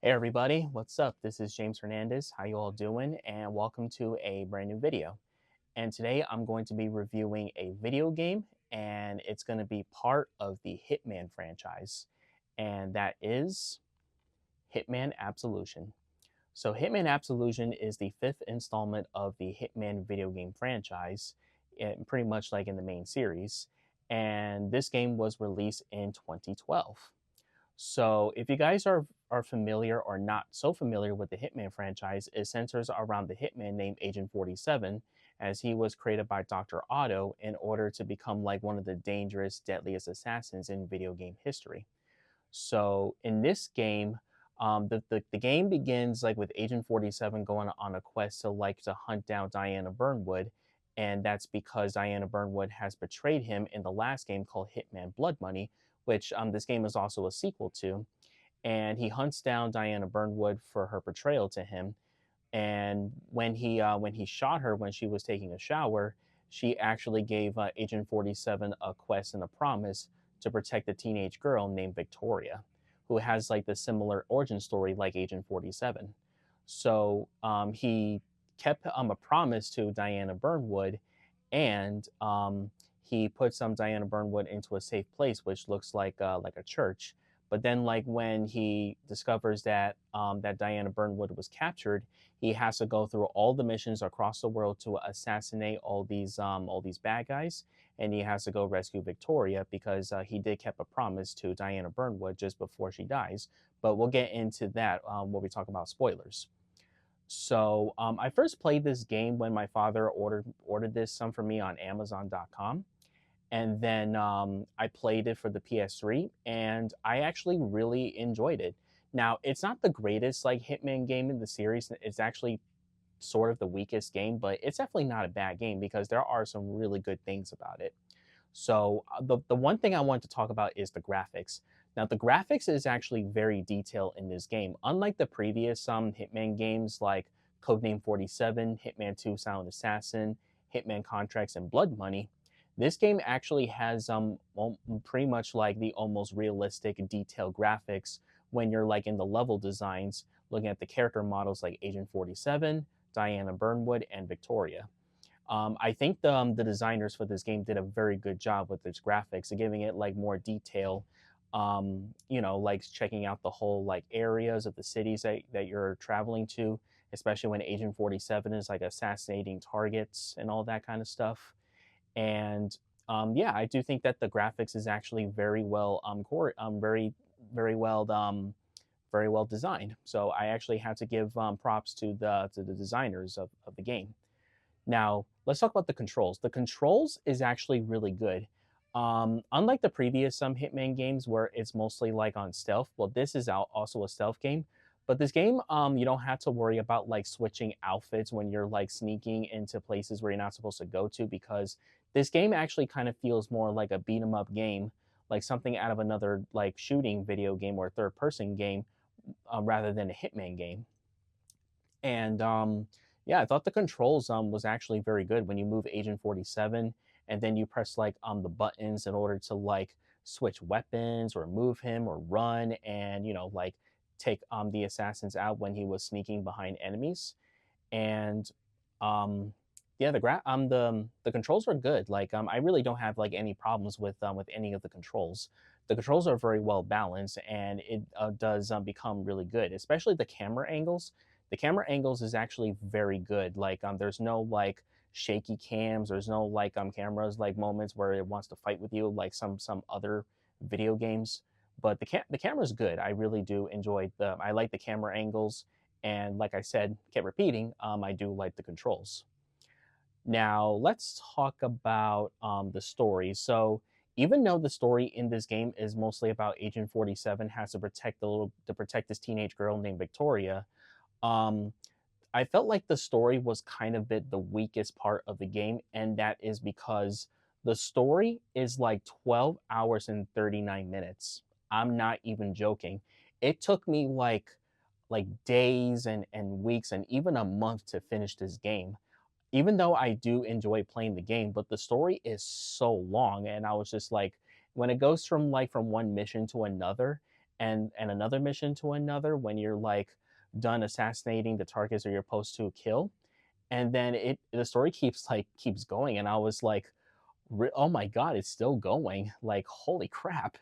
Hey everybody, what's up? This is James Hernandez. How you all doing? And welcome to a brand new video. And today I'm going to be reviewing a video game, and it's going to be part of the Hitman franchise, and that is Hitman Absolution. So Hitman Absolution is the fifth installment of the Hitman video game franchise, pretty much like in the main series. And this game was released in 2012. So if you guys are familiar or not so familiar with the Hitman franchise, it centers around the Hitman named Agent 47, as he was created by Dr. Otto in order to become like one of the dangerous, deadliest assassins in video game history. So in this game, the game begins like with Agent 47 going on a quest to hunt down Diana Burnwood, and that's because Diana Burnwood has betrayed him in the last game called Hitman Blood Money, which this game is also a sequel to. And he hunts down Diana Burnwood for her betrayal to him. And when he shot her when she was taking a shower, she actually gave Agent 47 a quest and a promise to protect a teenage girl named Victoria, who has like the similar origin story like Agent 47. So he kept a promise to Diana Burnwood, and he puts Diana Burnwood into a safe place, which looks like a church. But then, like when he discovers that that Diana Burnwood was captured, he has to go through all the missions across the world to assassinate all these bad guys, and he has to go rescue Victoria because he did keep a promise to Diana Burnwood just before she dies. But we'll get into that when we talk about spoilers. So I first played this game when my father ordered this some for me on Amazon.com, and then I played it for the PS3, and I actually really enjoyed it. Now, it's not the greatest like Hitman game in the series. It's actually sort of the weakest game, but it's definitely not a bad game because there are some really good things about it. So the one thing I want to talk about is the graphics. Now the graphics is actually very detailed in this game. Unlike the previous Hitman games like Codename 47, Hitman 2 Silent Assassin, Hitman Contracts, and Blood Money, this game actually has pretty much like the almost realistic detailed graphics when you're like in the level designs, looking at the character models like Agent 47, Diana Burnwood, and Victoria. I think the designers for this game did a very good job with its graphics, giving it like more detail. Like checking out the whole like areas of the cities that you're traveling to, especially when Agent 47 is like assassinating targets and all that kind of stuff. And yeah, I do think that the graphics is actually very well very well very well designed. So I actually had to give props to the designers of the game. Now, let's talk about the controls. The controls is actually really good. Unlike the previous Hitman games where it's mostly like on stealth, well, this is also a stealth game. But this game, you don't have to worry about like switching outfits when you're like sneaking into places where you're not supposed to go to, because this game actually kind of feels more like a beat 'em up game, like something out of another like shooting video game or third person game, rather than a Hitman game. And yeah, I thought the controls was actually very good when you move Agent 47 and then you press like the buttons in order to like switch weapons or move him or run, and like take the assassins out when he was sneaking behind enemies. And yeah, the controls are good. Like I really don't have like any problems with any of the controls. The controls are very well balanced, and it does become really good, especially the camera angles. The camera angles is actually very good. Like there's no like shaky cams. There's no like cameras like moments where it wants to fight with you like some other video games. But the camera's good. I really do enjoy I like the camera angles, and like I said, kept repeating, I do like the controls. Now, let's talk about the story. So, even though the story in this game is mostly about Agent 47 has to protect this teenage girl named Victoria, um, I felt like the story was kind of bit the weakest part of the game, and that is because the story is like 12 hours and 39 minutes. I'm not even joking. It took me like days and weeks and even a month to finish this game, even though I do enjoy playing the game, but the story is so long. And I was just like, when it goes from one mission to another, and another mission to another when you're like done assassinating the targets that you're supposed to kill. And then the story keeps going, and I was like, oh my god, it's still going, like holy crap.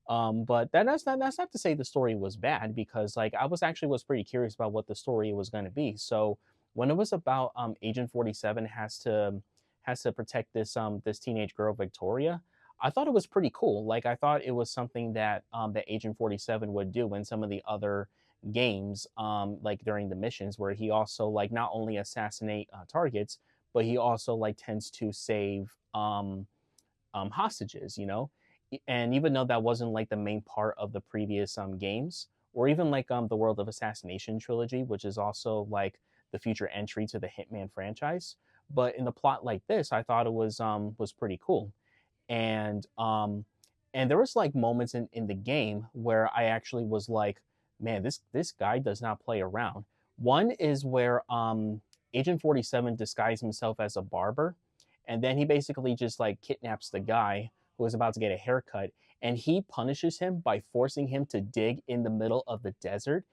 But that's not to say the story was bad, because like I was pretty curious about what the story was going to be. So when it was about Agent 47 has to protect this teenage girl Victoria, I thought it was pretty cool. Like I thought it was something that Agent 47 would do in some of the other games, like during the missions, where he also like not only assassinate targets, but he also like tends to save hostages, you know. And even though that wasn't like the main part of the previous games, or even like the World of Assassination trilogy, which is also like the future entry to the Hitman franchise, but in the plot like this, I thought it was pretty cool. And um and there was like moments in the game where I actually was like, man, this guy does not play around. One is where Agent 47 disguised himself as a barber, and then he basically just like kidnaps the guy who was about to get a haircut, and he punishes him by forcing him to dig in the middle of the desert.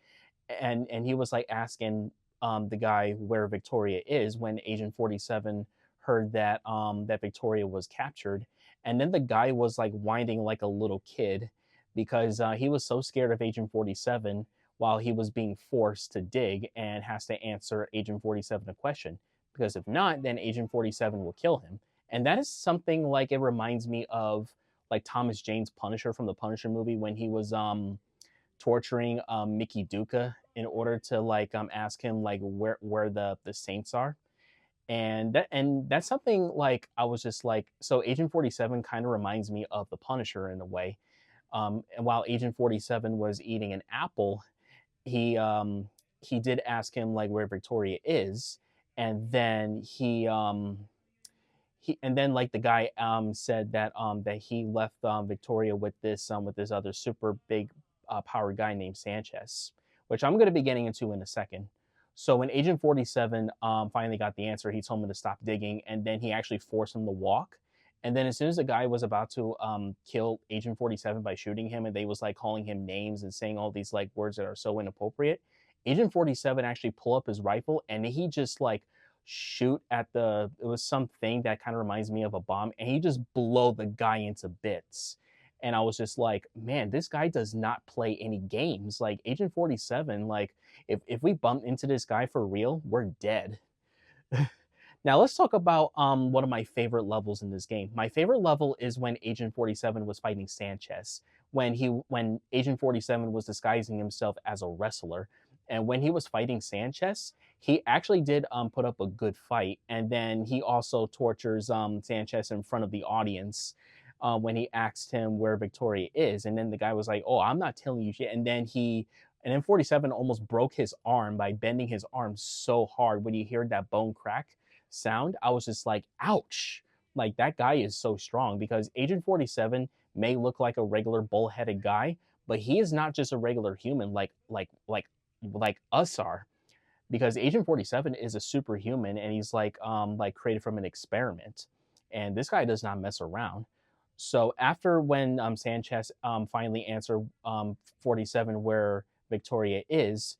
And he was like asking the guy where Victoria is when Agent 47 heard that Victoria was captured. And then the guy was like whining like a little kid, because he was so scared of Agent 47 while he was being forced to dig and has to answer Agent 47 a question, because if not, then Agent 47 will kill him. And that is something like, it reminds me of like Thomas Jane's Punisher from the Punisher movie, when he was torturing Mickey Duca in order to like ask him like where the saints are. And that's something like I was just like, so Agent 47 kind of reminds me of the Punisher in a way. And while Agent 47 was eating an apple, he did ask him like where Victoria is. And then and then like the guy said that he left Victoria with this other super big powered guy named Sanchez, which I'm going to be getting into in a second. So when Agent 47 finally got the answer, he told him to stop digging, and then he actually forced him to walk. And then as soon as the guy was about to kill Agent 47 by shooting him, and they was like calling him names and saying all these like words that are so inappropriate, Agent 47 actually pulled up his rifle, and he just like shoot at it was something that kind of reminds me of a bomb, and he just blow the guy into bits. And I was just like, man, this guy does not play any games. Like Agent 47, like if we bump into this guy for real, we're dead. Now let's talk about one of my favorite levels in this game. My favorite level is when Agent 47 was fighting Sanchez, when Agent 47 was disguising himself as a wrestler. And when he was fighting Sanchez, he actually did put up a good fight. And then he also tortures Sanchez in front of the audience when he asked him where Victoria is. And then the guy was like, "Oh, I'm not telling you shit." And then 47 almost broke his arm by bending his arm so hard. When you hear that bone crack sound, I was just like, ouch. Like that guy is so strong, because Agent 47 may look like a regular bullheaded guy, but he is not just a regular human like us are, because Agent 47 is a superhuman, and he's like created from an experiment. And this guy does not mess around. So after when Sanchez finally answered 47 where Victoria is,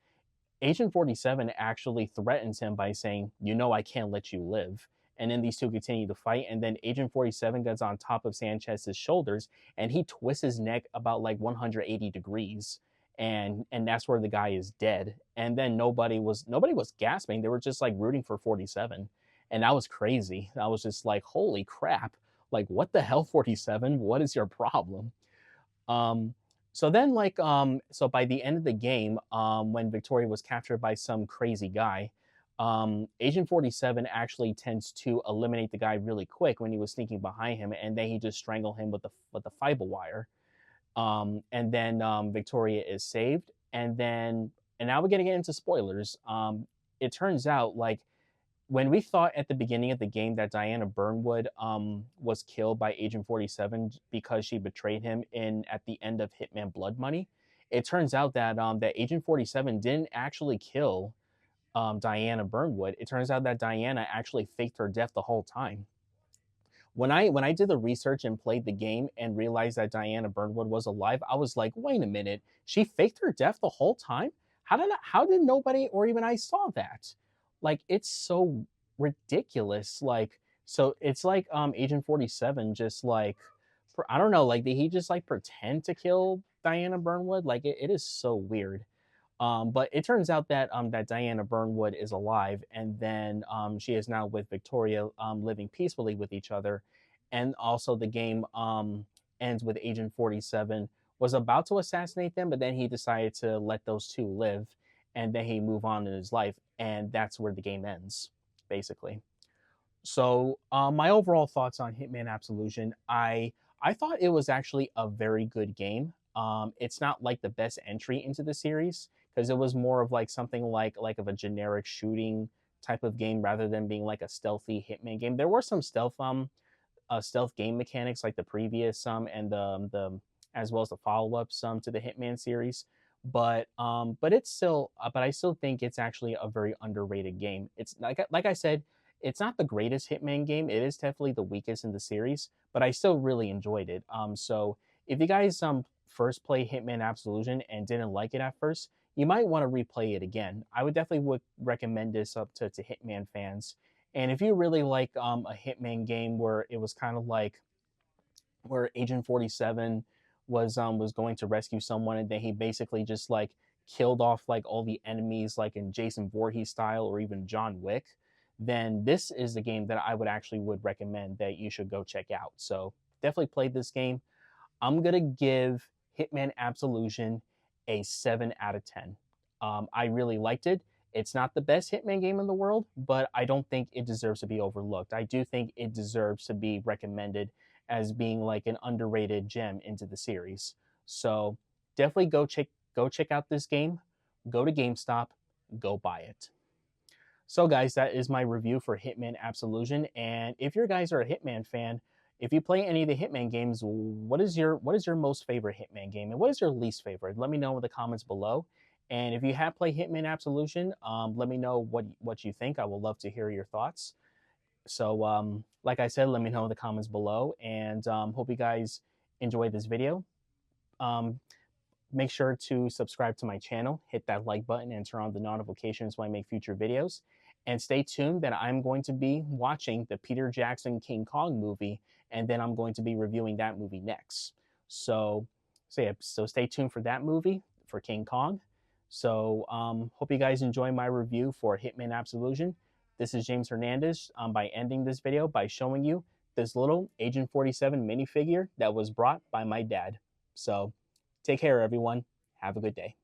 Agent 47 actually threatens him by saying, "You know, I can't let you live." And then these two continue to fight. And then Agent 47 gets on top of Sanchez's shoulders, and he twists his neck about like 180 degrees. And that's where the guy is dead. And then nobody was gasping. They were just like rooting for 47. And that was crazy. I was just like, holy crap. Like, what the hell, 47? What is your problem? Um, so by the end of the game, when Victoria was captured by some crazy guy, Agent 47 actually tends to eliminate the guy really quick when he was sneaking behind him, and then he just strangled him with the fiber wire. And then Victoria is saved, and now we're gonna get into spoilers. It turns out like when we thought at the beginning of the game that Diana Burnwood was killed by Agent 47 because she betrayed him at the end of Hitman Blood Money, it turns out that Agent 47 didn't actually kill Diana Burnwood. It turns out that Diana actually faked her death the whole time. When I did the research and played the game and realized that Diana Burnwood was alive, I was like, wait a minute, she faked her death the whole time? How did nobody or even I saw that? Like it's so ridiculous. Like so it's like Agent 47 just like I don't know, like did he just like pretend to kill Diana Burnwood? Like it is so weird. But it turns out that that Diana Burnwood is alive, and then she is now with Victoria, living peacefully with each other. And also, the game ends with Agent 47 was about to assassinate them, but then he decided to let those two live, and then he move on in his life, and that's where the game ends, basically. So, my overall thoughts on Hitman Absolution, I thought it was actually a very good game. It's not like the best entry into the series because it was more of like something like of a generic shooting type of game rather than being like a stealthy Hitman game. There were some stealth game mechanics like the previous and the as well as the follow ups to the Hitman series. But it's still but I still think it's actually a very underrated game. It's like I said, it's not the greatest Hitman game. It is definitely the weakest in the series, but I still really enjoyed it. So if you guys first play Hitman Absolution and didn't like it at first, you might want to replay it again. I would definitely would recommend this up to Hitman fans. And if you really like a Hitman game where it was kind of like where Agent 47 was going to rescue someone and then he basically just like killed off like all the enemies like in Jason Voorhees style or even John Wick, then this is the game that I would recommend that you should go check out. So definitely play this game. I'm gonna give Hitman Absolution a 7 out of 10. I really liked it. It's not the best Hitman game in the world, but I don't think it deserves to be overlooked. I do think it deserves to be recommended as being like an underrated gem into the series. So definitely go check out this game. Go to GameStop, go buy it. So guys, that is my review for Hitman Absolution. And if you guys are a Hitman fan, if you play any of the Hitman games, what is your most favorite Hitman game and what is your least favorite? Let me know in the comments below. And if you have played Hitman Absolution, let me know what you think. I would love to hear your thoughts. So like I said, let me know in the comments below. And hope you guys enjoyed this video. Um, Make sure to subscribe to my channel, hit that like button, and turn on the notifications when I make future videos. And stay tuned that I'm going to be watching the Peter Jackson King Kong movie, and then I'm going to be reviewing that movie next. So stay tuned for that movie, for King Kong. So hope you guys enjoy my review for Hitman Absolution. This is James Hernandez by ending this video by showing you this little Agent 47 minifigure that was brought by my dad. So take care, everyone. Have a good day.